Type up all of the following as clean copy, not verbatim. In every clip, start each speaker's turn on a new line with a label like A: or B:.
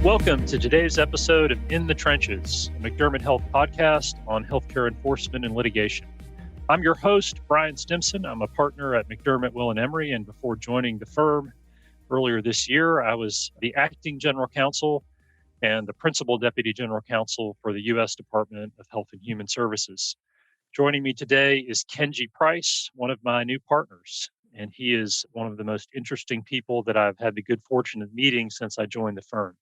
A: Welcome to today's episode of In the Trenches, a McDermott Health podcast on healthcare enforcement and litigation. I'm your host, Brian Stimson. I'm a partner at McDermott, Will & Emery, and before joining the firm earlier this year, I was the acting general counsel and the principal deputy general counsel for the U.S. Department of Health and Human Services. Joining me today is Kenji Price, one of my new partners, and he is one of the most interesting people that I've had the good fortune of meeting since I joined the firm.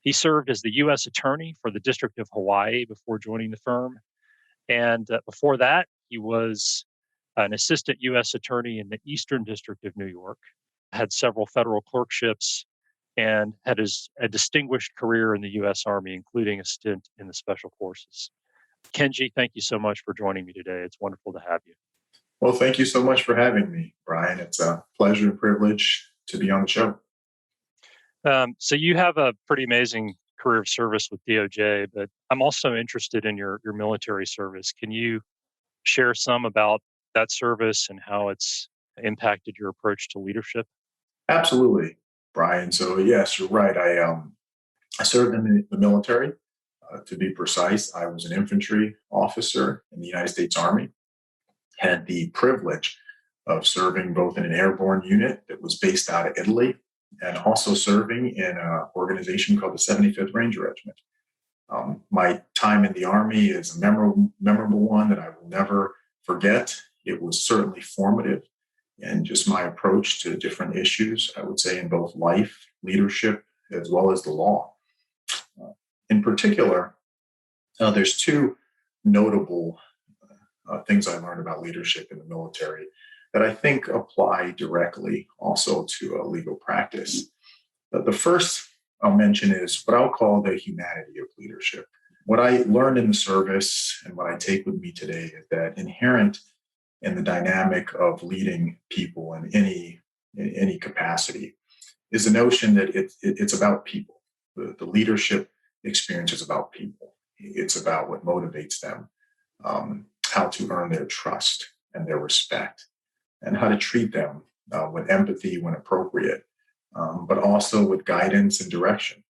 A: He served as the U.S. Attorney for the District of Hawaii before joining the firm. And before that, he was an assistant U.S. Attorney in the Eastern District of New York, had several federal clerkships, and had a distinguished career in the U.S. Army, including a stint in the Special Forces. Kenji, thank you so much for joining me today. It's wonderful to have you.
B: Well, thank you so much for having me, Brian. It's a pleasure and privilege to be on the show.
A: So you have a pretty amazing career of service with DOJ, but I'm also interested in your military service. Can you share some about that service and how it's impacted your approach to leadership?
B: Absolutely, Brian. So yes, you're right. I served in the military. To be precise, I was an infantry officer in the United States Army. Had the privilege of serving both in an airborne unit that was based out of Italy and also serving in an organization called the 75th Ranger Regiment. My time in the Army is a memorable one that I will never forget. It was certainly formative in just my approach to different issues, I would say, in both life, leadership, as well as the law. In particular, there's two notable things I learned about leadership in the military that I think apply directly also to legal practice. The first I'll mention is what I'll call the humanity of leadership. What I learned in the service and what I take with me today is that inherent in the dynamic of leading people in any capacity is the notion that it's about people. The leadership experience is about people. It's about what motivates them, how to earn their trust and their respect, and how to treat them with empathy when appropriate, but also with guidance and direction.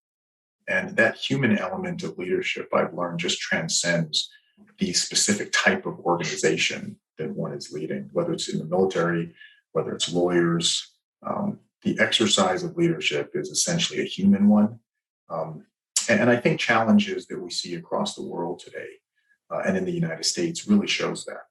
B: And that human element of leadership, I've learned, just transcends the specific type of organization that one is leading, whether it's in the military, whether it's lawyers. The exercise of leadership is essentially a human one. And I think challenges that we see across the world today and in the United States really shows that.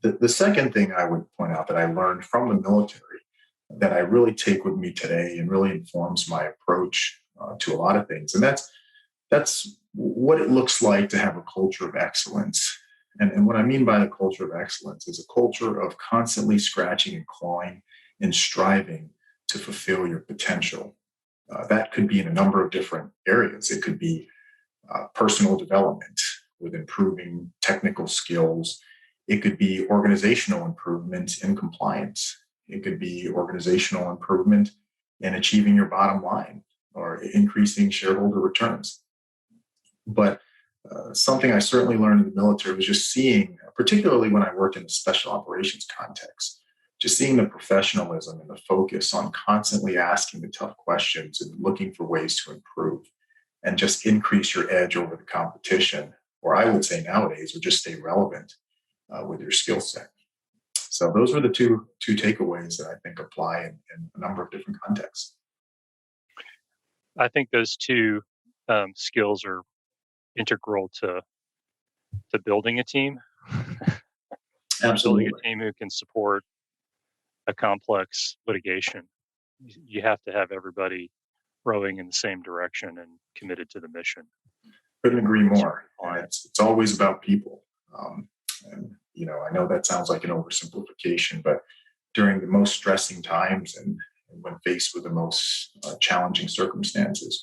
B: The second thing I would point out that I learned from the military that I really take with me today and really informs my approach to a lot of things, and that's what it looks like to have a culture of excellence. And what I mean by the culture of excellence is a culture of constantly scratching and clawing and striving to fulfill your potential. That could be in a number of different areas. It could be personal development with improving technical skills. It could be organizational improvement in compliance. It could be organizational improvement in achieving your bottom line or increasing shareholder returns. But something I certainly learned in the military was just seeing, particularly when I worked in the special operations context, just seeing the professionalism and the focus on constantly asking the tough questions and looking for ways to improve and just increase your edge over the competition, or I would say nowadays, or just stay relevant with your skill set. So those were the two takeaways that I think apply in a number of different contexts.
A: I think those two skills are integral to building a team.
B: Absolutely.
A: Building a team who can support a complex litigation. You have to have everybody rowing in the same direction and committed to the mission.
B: Couldn't agree more. And it's always about people. And I know that sounds like an oversimplification, but during the most stressing times and when faced with the most challenging circumstances,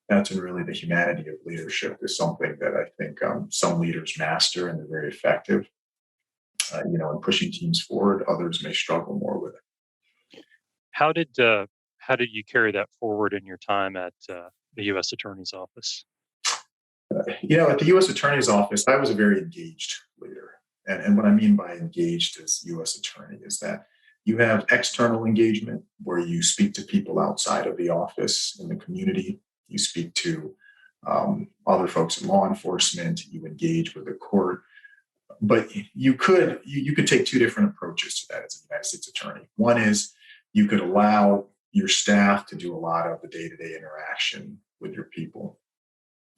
B: that's when really the humanity of leadership is something that I think some leaders master and they're very effective. In pushing teams forward, others may struggle more with it.
A: How did you carry that forward in your time at the U.S. Attorney's Office?
B: At the U.S. Attorney's Office, I was a very engaged leader. And what I mean by engaged as U.S. Attorney is that you have external engagement where you speak to people outside of the office in the community. you speak to other folks in law enforcement, you engage with the court. But you could take two different approaches to that as a United States attorney. One is you could allow your staff to do a lot of the day-to-day interaction with your people,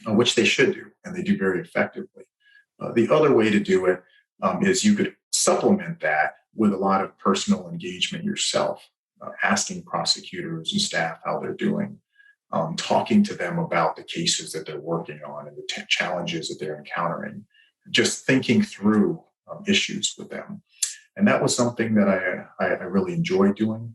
B: which they should do, and they do very effectively. The other way to do it is you could supplement that with a lot of personal engagement yourself, asking prosecutors and staff how they're doing, talking to them about the cases that they're working on and the challenges that they're encountering, just thinking through issues with them. And that was something that I really enjoyed doing.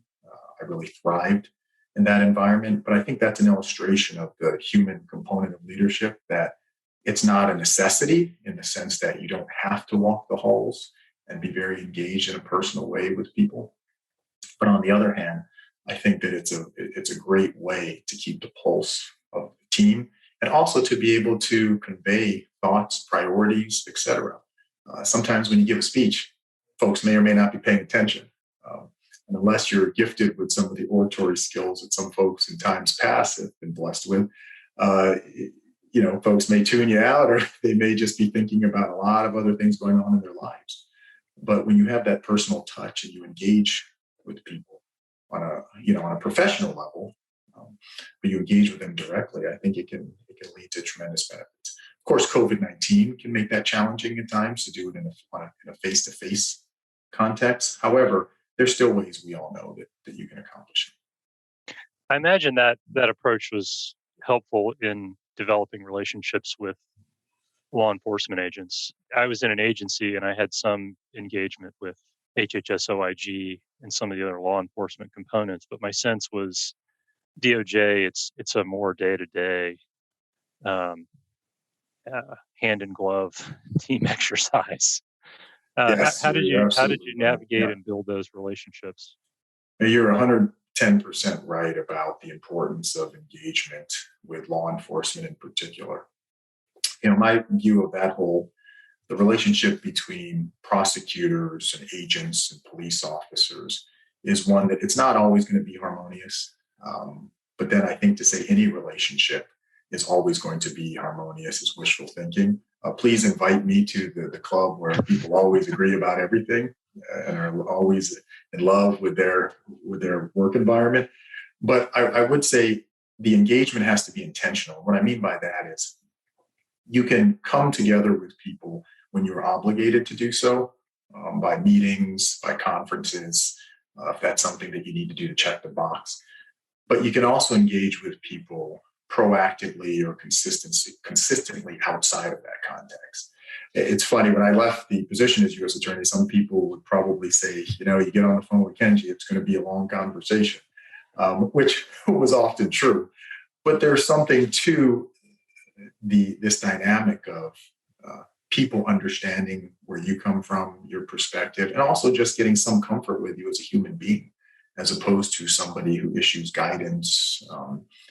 B: I really thrived in that environment. But I think that's an illustration of the human component of leadership, that it's not a necessity in the sense that you don't have to walk the halls and be very engaged in a personal way with people. But on the other hand, I think that it's a great way to keep the pulse of the team and also to be able to convey thoughts, priorities, etc. Sometimes when you give a speech, folks may or may not be paying attention. And unless you're gifted with some of the oratory skills that some folks in times past have been blessed with, folks may tune you out, or they may just be thinking about a lot of other things going on in their lives. But when you have that personal touch and you engage with people on a professional level, but you engage with them directly, I think it can lead to tremendous benefits. Of course, COVID-19 can make that challenging at times to do it in a face-to-face context. However, there's still ways we all know that you can accomplish it.
A: I imagine that approach was helpful in developing relationships with law enforcement agents. I was in an agency and I had some engagement with HHS OIG and some of the other law enforcement components, but my sense was DOJ, it's a more day-to-day hand in glove team exercise.
B: Yes,
A: how did you navigate
B: right.
A: and build those relationships?
B: You're 110% right about the importance of engagement with law enforcement in particular. My view of the relationship between prosecutors and agents and police officers is one that it's not always going to be harmonious. But then I think to say any relationship is always going to be harmonious is wishful thinking. Please invite me to the club where people always agree about everything and are always in love with their work environment. But I would say the engagement has to be intentional. What I mean by that is you can come together with people when you're obligated to do so, by meetings, by conferences, if that's something that you need to do to check the box. But you can also engage with people proactively or consistently outside of that context. It's funny, when I left the position as U.S. Attorney, some people would probably say, you get on the phone with Kenji, it's going to be a long conversation, which was often true. But there's something to this dynamic of people understanding where you come from, your perspective, and also just getting some comfort with you as a human being, as opposed to somebody who issues guidance,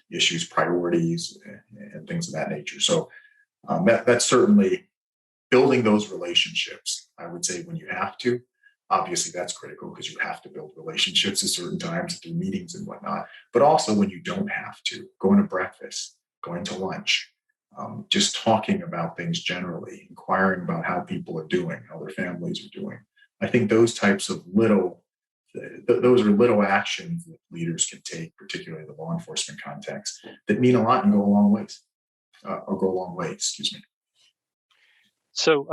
B: issues priorities, and things of that nature. So that's certainly building those relationships. I would say when you have to, obviously that's critical because you have to build relationships at certain times through meetings and whatnot. But also when you don't have to, going to breakfast, going to lunch, just talking about things generally, inquiring about how people are doing, how their families are doing. I think those types of those are little actions that leaders can take, particularly in the law enforcement context, that mean a lot and go a long way. Excuse me.
A: So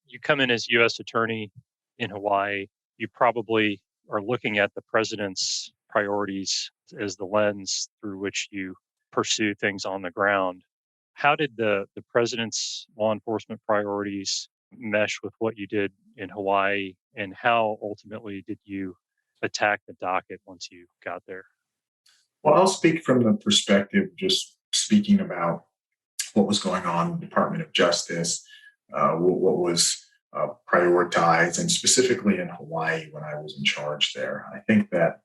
A: you come in as U.S. Attorney in Hawaii. You probably are looking at the president's priorities as the lens through which you pursue things on the ground. How did the president's law enforcement priorities mesh with what you did in Hawaii, and how ultimately did you attack the docket once you got there?
B: Well, I'll speak from the perspective, just speaking about what was going on in the Department of Justice, what was prioritized, and specifically in Hawaii when I was in charge there. I think that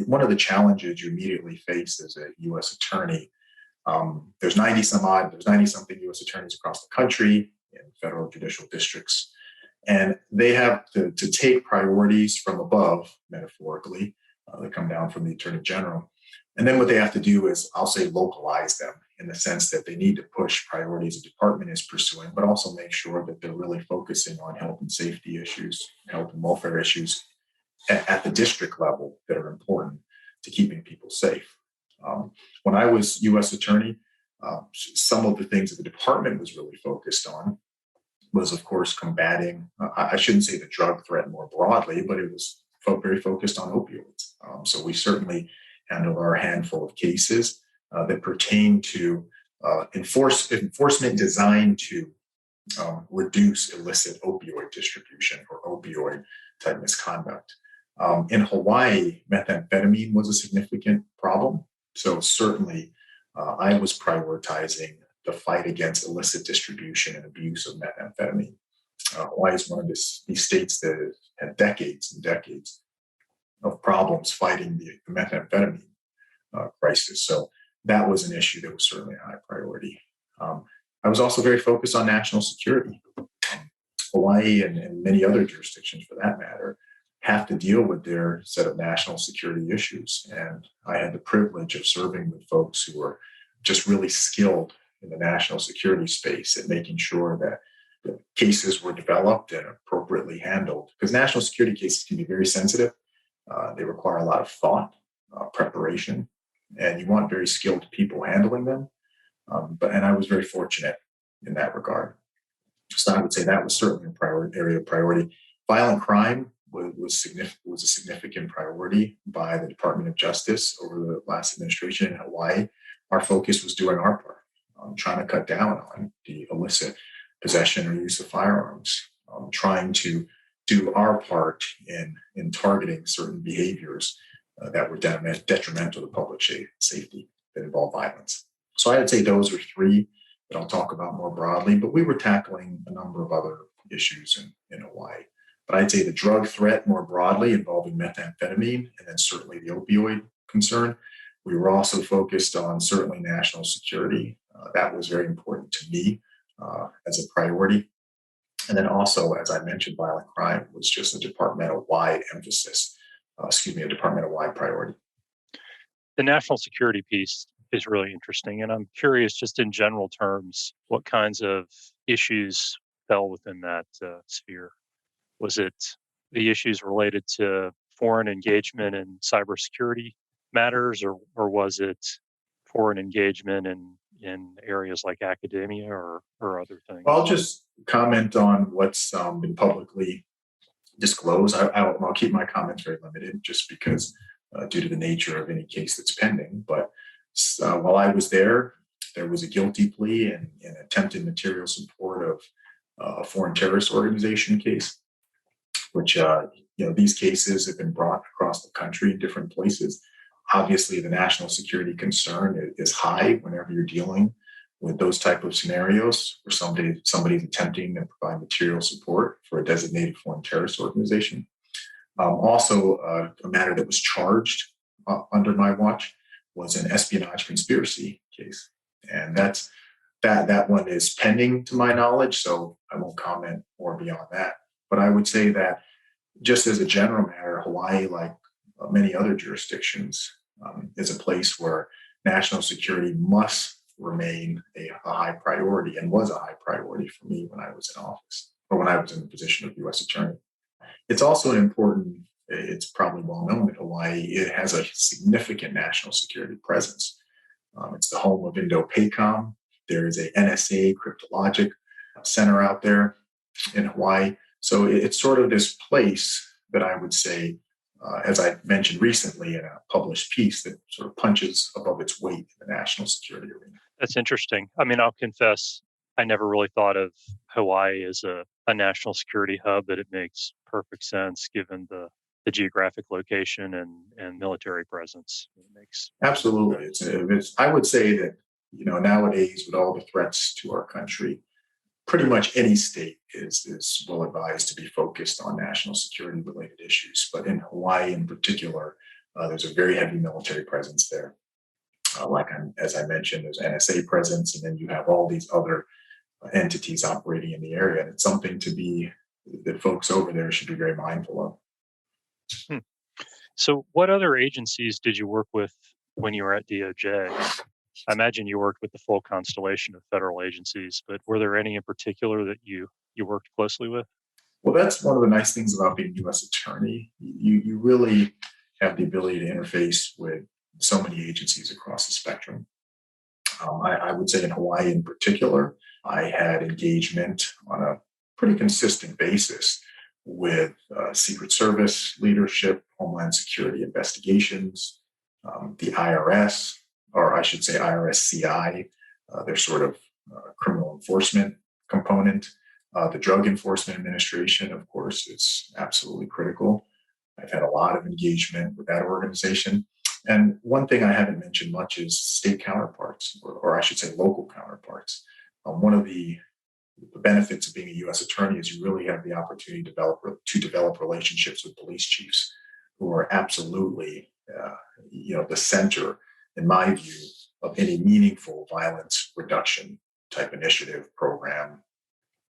B: one of the challenges you immediately face as a U.S. attorney, there's 90 something U.S. attorneys across the country in federal judicial districts, and they have to take priorities from above, metaphorically, that come down from the Attorney General. And then what they have to do is, I'll say, localize them in the sense that they need to push priorities the department is pursuing, but also make sure that they're really focusing on health and safety issues, health and welfare issues at the district level that are important to keeping people safe. When I was U.S. Attorney, some of the things that the department was really focused on was, of course, combating, I shouldn't say the drug threat more broadly, but it was very focused on opioids. So we certainly handled our handful of cases that pertain to enforcement designed to reduce illicit opioid distribution or opioid type misconduct. In Hawaii, methamphetamine was a significant problem. So certainly I was prioritizing the fight against illicit distribution and abuse of methamphetamine. Hawaii is one of these states that had decades and decades of problems fighting the methamphetamine crisis. So that was an issue that was certainly a high priority. I was also very focused on national security. Hawaii and many other jurisdictions, for that matter, have to deal with their set of national security issues. And I had the privilege of serving with folks who were just really skilled in the national security space at making sure that the cases were developed and appropriately handled. Because national security cases can be very sensitive. They require a lot of thought, preparation, and you want very skilled people handling them. And I was very fortunate in that regard. So I would say that was certainly a area of priority. Violent crime was a significant priority by the Department of Justice over the last administration in Hawaii. Our focus was doing our part, trying to cut down on the illicit possession or use of firearms, trying to do our part in targeting certain behaviors that were detrimental to public safety that involve violence. So I would say those are three that I'll talk about more broadly, but we were tackling a number of other issues in Hawaii. But I'd say the drug threat more broadly involving methamphetamine, and then certainly the opioid concern. We were also focused on certainly national security. That was very important to me as a priority. And then also, as I mentioned, violent crime was just a departmental-wide emphasis, a departmental-wide priority.
A: The national security piece is really interesting. And I'm curious, just in general terms, what kinds of issues fell within that sphere? Was it the issues related to foreign engagement in cybersecurity matters, or was it foreign engagement in areas like academia or other things?
B: I'll just comment on what's been publicly disclosed. I'll keep my comments very limited just because due to the nature of any case that's pending. But while I was there was a guilty plea and attempted material support of a foreign terrorist organization case, which these cases have been brought across the country in different places. Obviously, the national security concern is high whenever you're dealing with those type of scenarios where somebody's attempting to provide material support for a designated foreign terrorist organization. Also, a matter that was charged under my watch was an espionage conspiracy case, and that one is pending to my knowledge, so I won't comment more beyond that. But I would say that just as a general matter, Hawaii, like many other jurisdictions, is a place where national security must remain a high priority, and was a high priority for me when I was in office, or when I was in the position of U.S. Attorney. It's also it's probably well known that Hawaii, it has a significant national security presence. It's the home of Indo-PACOM. There is a NSA cryptologic center out there in Hawaii. So it's sort of this place that I would say, as I mentioned recently in a published piece, that sort of punches above its weight in the national security arena.
A: That's interesting. I mean, I'll confess, I never really thought of Hawaii as a national security hub, but it makes perfect sense given the geographic location and military presence. It makes
B: absolutely. I would say that nowadays with all the threats to our country, pretty much any state is well advised to be focused on national security related issues. But in Hawaii in particular, there's a very heavy military presence there. As I mentioned, there's NSA presence, and then you have all these other entities operating in the area. And it's something that folks over there should be very mindful of.
A: So, what other agencies did you work with when you were at DOJ? I imagine you worked with the full constellation of federal agencies, but were there any in particular that you worked closely with?
B: Well, that's one of the nice things about being U.S. attorney. You really have the ability to interface with so many agencies across the spectrum. I would say in Hawaii in particular, I had engagement on a pretty consistent basis with Secret Service leadership, Homeland Security investigations, the IRS, or I should say IRSCI, their sort of criminal enforcement component. The Drug Enforcement Administration, of course, is absolutely critical. I've had a lot of engagement with that organization. And one thing I haven't mentioned much is state counterparts, or I should say local counterparts. One of the benefits of being a U.S. attorney is you really have the opportunity to develop relationships with police chiefs who are absolutely, the center, in my view, of any meaningful violence reduction type initiative, program,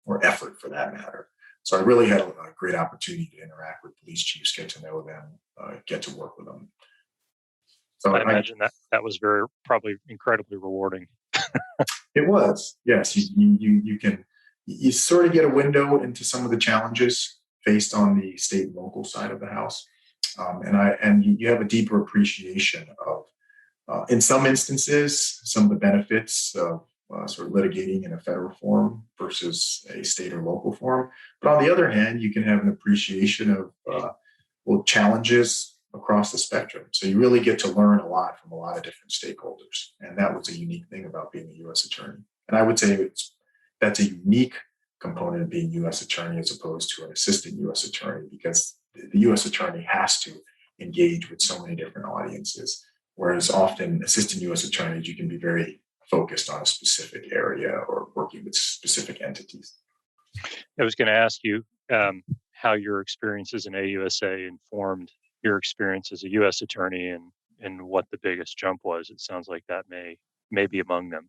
B: or effort for that matter. So I really had a great opportunity to interact with police chiefs, get to know them, get to work with them. So
A: I imagine that was very probably incredibly rewarding.
B: it was, yes. You sort of get a window into some of the challenges faced on the state and local side of the house, and you have a deeper appreciation of, in some instances, some of the benefits of sort of litigating in a federal forum versus a state or local forum. But on the other hand, you can have an appreciation of challenges across the spectrum. So you really get to learn a lot from a lot of different stakeholders. And that was a unique thing about being a U.S. attorney. And I would say that's a unique component of being U.S. attorney as opposed to an assistant U.S. attorney, because the U.S. attorney has to engage with so many different audiences. Whereas often assistant U.S. attorneys, you can be very focused on a specific area or working with specific entities.
A: I was going to ask you how your experiences in AUSA informed your experience as a U.S. attorney and what the biggest jump was. It sounds like that may be among them.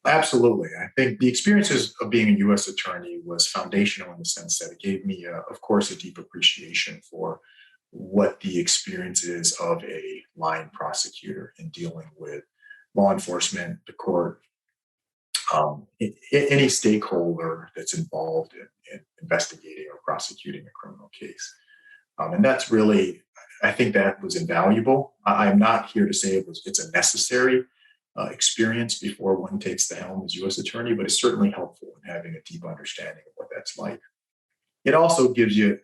B: Absolutely. I think the experiences of being a U.S. attorney was foundational in the sense that it gave me, of course, a deep appreciation for what the experience is of a line prosecutor in dealing with law enforcement, the court, any stakeholder that's involved in investigating or prosecuting a criminal case. And that's really, I think that was invaluable. I'm not here to say it's a necessary experience before one takes the helm as U.S. attorney, but it's certainly helpful in having a deep understanding of what that's like. It also gives you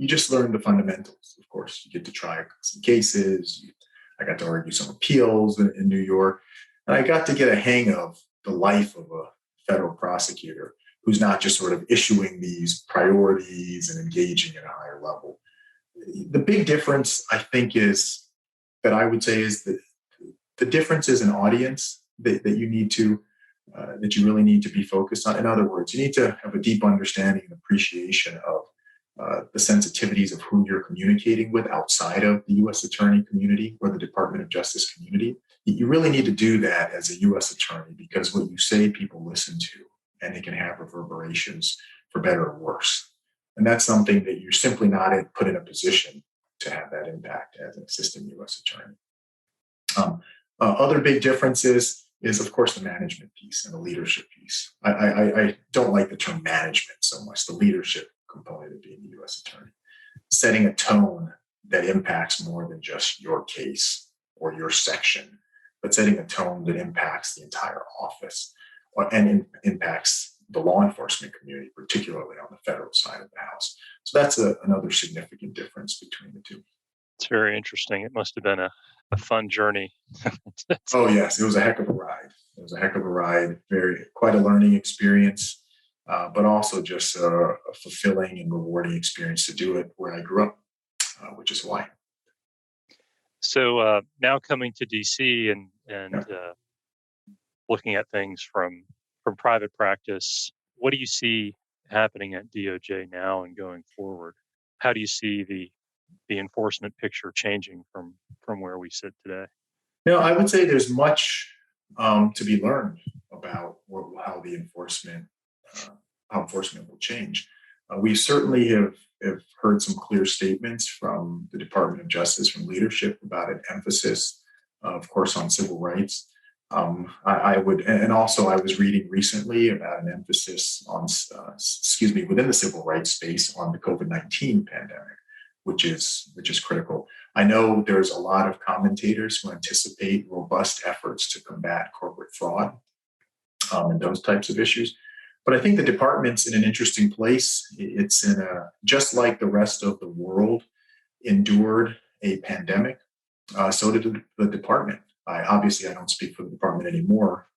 B: just learn the fundamentals. Of course, you get to try some cases. I got to argue some appeals in New York, and I got to get a hang of the life of a federal prosecutor who's not just sort of issuing these priorities and engaging at a higher level. The big difference, I think, is that I would say is that the difference is an audience that you need to that you really need to be focused on. In other words, you need to have a deep understanding and appreciation of the sensitivities of who you're communicating with outside of the U.S. attorney community or the Department of Justice community. You really need to do that as a U.S. attorney because what you say, people listen to, and it can have reverberations for better or worse. And that's something that you're simply not put in a position to have that impact as an assistant U.S. attorney. Other big differences is, of course, the management piece and the leadership piece. I don't like the term management so much, the leadership component of being a U.S. attorney. Setting a tone that impacts more than just your case or your section, but setting a tone that impacts the entire office and impacts the law enforcement community, particularly on the federal side of the house. So that's another significant difference between the two.
A: It's very interesting. It must have been a fun journey.
B: Oh, yes. It was a heck of a ride. Quite a learning experience, but also just a fulfilling and rewarding experience to do it where I grew up, which is Hawaii.
A: So now coming to DC and looking at things from private practice, what do you see happening at DOJ now and going forward? How do you see the enforcement picture changing from where we sit today?
B: I would say there's much to be learned about how enforcement will change. We certainly have heard some clear statements from the Department of Justice, from leadership, about an emphasis, of course, on civil rights. I would, and also I was reading recently about an emphasis on, within the civil rights space on the COVID-19 pandemic, which is critical. I know there's a lot of commentators who anticipate robust efforts to combat corporate fraud and those types of issues. But I think the department's in an interesting place. It's in just like the rest of the world endured a pandemic, so did the department. Obviously, I don't speak for the department anymore,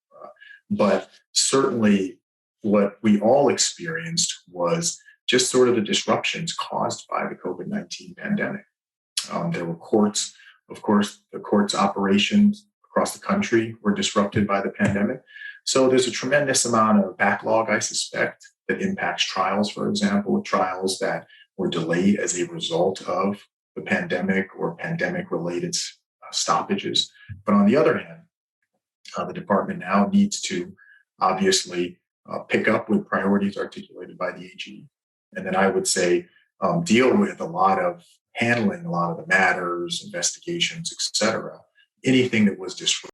B: but certainly what we all experienced was just sort of the disruptions caused by the COVID-19 pandemic. There were courts, of course, the courts operations across the country were disrupted by the pandemic. So there's a tremendous amount of backlog, I suspect, that impacts trials, for example, trials that were delayed as a result of the pandemic or pandemic-related stoppages. But on the other hand, the department now needs to obviously pick up with priorities articulated by the AG. And then I would say deal with handling a lot of the matters, investigations, et cetera. Anything that was disrupted